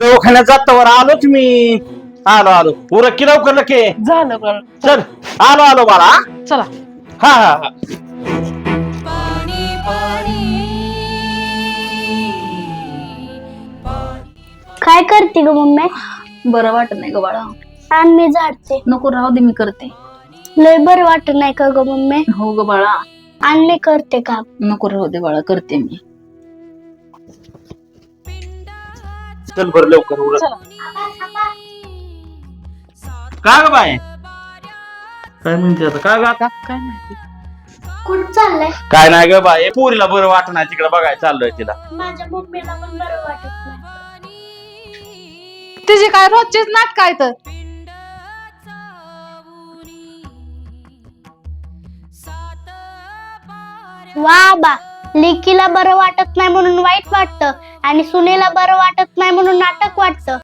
दवाखान्यात जातावर आलोच मी. आलो आलो उरक की लवकर लके. झालं बरं. चल आलो आलो बाळा हा? चला. हा हा हा. काय करते ग मम्मी? बरं वाटत नाही ग बाळा. आण मी झाडते. नको राहू दे, मी करते. लय बरं वाटत नाही का ग मम्मी? हो ग बाळा. आण मी करते काम. नको राहू दे बाळा, करते मी. चल बरं लवकर उरक. चला. का ग बाय काय म्हणते आता काय ग आता काय माहिती. कुठं चाललंय? काय नाही ग बाय पोरीला बरं वाटत नाही तिकडे बघायला चाललोय तिला. माझ्या मम्मीला पण बरं वाटत नाही. तिची काय रोजचीच नाटक आहे तर. वा बा, लेकीला बरं वाटत नाही म्हणून वाईट वाटतं आणि सुनेला बरं वाटत नाही म्हणून नाटक वाटतं.